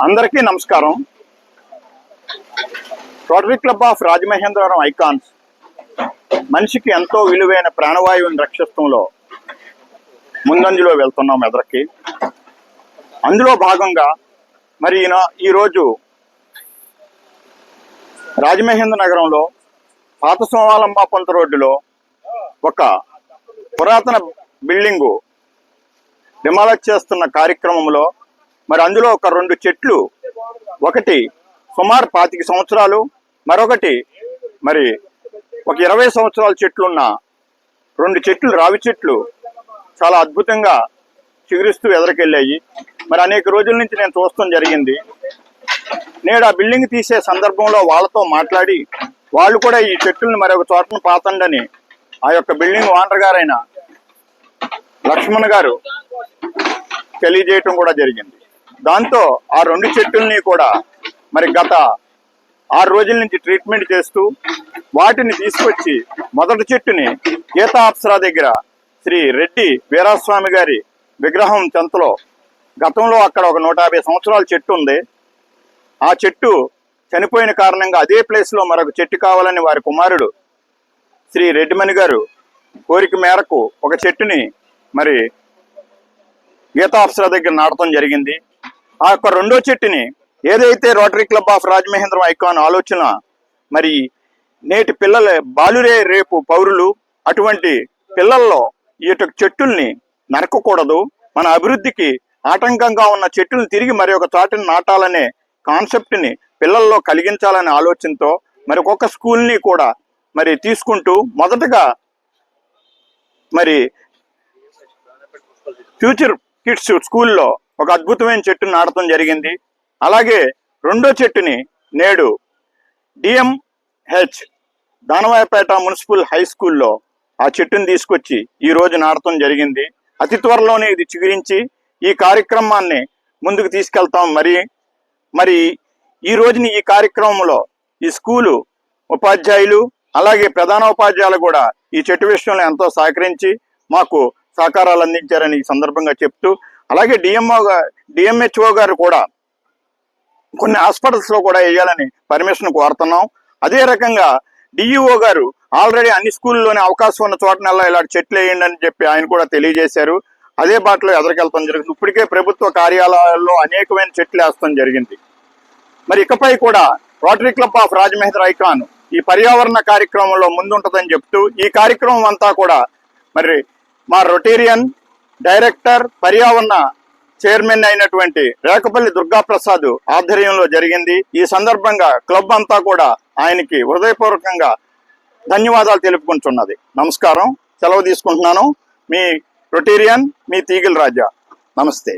అందరికీ నమస్కారం. Rotary club of Rajamahendravaram icons మనిషికి ఎంతో విలువైన ప్రాణవాయువుని రక్షిస్తంలో ముందంజలో వెళ్తున్నాం మెదక్కి. అందులో భాగంగా మరి ఈరోజు రాజమహేంద్ర నగరంలో పాత సోమాలమ్మ పంత రోడ్డులో ఒక పురాతన బిల్డింగు డిమాలిష్ చేస్తున్న కార్యక్రమంలో మరి అందులో ఒక 2 చెట్లు, ఒకటి సుమారు 25 సంవత్సరాలు, మరొకటి మరి ఒక 20 సంవత్సరాల చెట్లున్న 2 చెట్లు, రావి చెట్లు చాలా అద్భుతంగా చిగురిస్తూ ఎదరికెళ్ళాయి. మరి అనేక రోజుల నుంచి నేను చూస్తాం జరిగింది. నేడు ఆ బిల్డింగ్ తీసే సందర్భంలో వాళ్ళతో మాట్లాడి వాళ్ళు కూడా ఈ చెట్లను మరి ఒక చోటను పాతండని ఆ యొక్క బిల్డింగ్ ఓనర్ గారైన లక్ష్మణ్ గారు తెలియజేయటం కూడా జరిగింది. దాంతో ఆ 2 చెట్టుల్ని కూడా మరి గత 6 రోజుల నుంచి ట్రీట్మెంట్ చేస్తూ వాటిని తీసుకొచ్చి మొదటి చెట్టుని గీతా అప్సరా దగ్గర శ్రీ రెడ్డి వీరాస్వామి గారి విగ్రహం చెంతలో గతంలో అక్కడ ఒక 150 సంవత్సరాల చెట్టు ఉంది. ఆ చెట్టు చనిపోయిన కారణంగా అదే ప్లేస్లో మరొక చెట్టు కావాలని వారి కుమారుడు శ్రీ రెడ్డిమణి గారు కోరిక మేరకు ఒక చెట్టుని మరి గీతా అప్సరా దగ్గర నాటడం జరిగింది. ఆ యొక్క 2వ చెట్టుని ఏదైతే rotary club of Rajamahendram icon ఆలోచన మరి నేటి పిల్లల బాలురే రేపు పౌరులు, అటువంటి పిల్లల్లో ఈ చెట్టుల్ని నరకకూడదు, మన అభివృద్ధికి ఆటంకంగా ఉన్న చెట్టుల్ని తిరిగి మరి ఒక చాటుని నాటాలనే కాన్సెప్ట్ని పిల్లల్లో కలిగించాలనే ఆలోచనతో మరి ఒక్కొక్క స్కూల్ని కూడా మరి తీసుకుంటూ మొదటగా మరి ఫ్యూచర్ కిడ్స్ స్కూల్లో ఒక అద్భుతమైన చెట్టును నాటడం జరిగింది. అలాగే 2వ చెట్టుని నేడు డిఎంహెచ్ దానవాయపేట మున్సిపల్ హై స్కూల్లో ఆ చెట్టుని తీసుకొచ్చి ఈ రోజు నాటడం జరిగింది. అతి త్వరలోనే ఇది చిగురించి ఈ కార్యక్రమాన్ని ముందుకు తీసుకెళ్తాం. మరి ఈ రోజుని ఈ కార్యక్రమంలో ఈ స్కూలు ఉపాధ్యాయులు అలాగే ప్రధానోపాధ్యాయులు కూడా ఈ చెట్టు విషయంలో ఎంతో సహకరించి మాకు సహకారాలు అందించారని ఈ సందర్భంగా చెప్తూ, అలాగే డిఎంహెచ్ఓ గారు కూడా కొన్ని హాస్పిటల్స్లో కూడా వేయాలని పర్మిషన్ కోరుతున్నాం. అదే రకంగా డిఈఓ గారు ఆల్రెడీ అన్ని స్కూల్లోనే అవకాశం ఉన్న చోటనల్లా ఇలాంటి చెట్లు వేయండి అని చెప్పి ఆయన కూడా తెలియజేశారు. అదే బాటలో ఎదరికెళ్తాం జరిగింది. ఇప్పటికే ప్రభుత్వ కార్యాలయాల్లో అనేకమైన చెట్లు వేస్తాం జరిగింది. మరి ఇకపై కూడా rotary club of Rajamahendra icon ఈ పర్యావరణ కార్యక్రమంలో ముందుంటుందని చెప్తూ ఈ కార్యక్రమం అంతా కూడా మరి మా రొటేరియన్ డైరెక్టర్ పర్యావరణ చైర్మన్ అయినటువంటి రేకపల్లి దుర్గాప్రసాద్ ఆధ్వర్యంలో జరిగింది. ఈ సందర్భంగా క్లబ్ అంతా కూడా ఆయనకి హృదయపూర్వకంగా ధన్యవాదాలు తెలుపుకుంటున్నది. నమస్కారం, సెలవు తీసుకుంటున్నాను. మీ రొటేరియన్, మీ తీగిల రాజా. నమస్తే.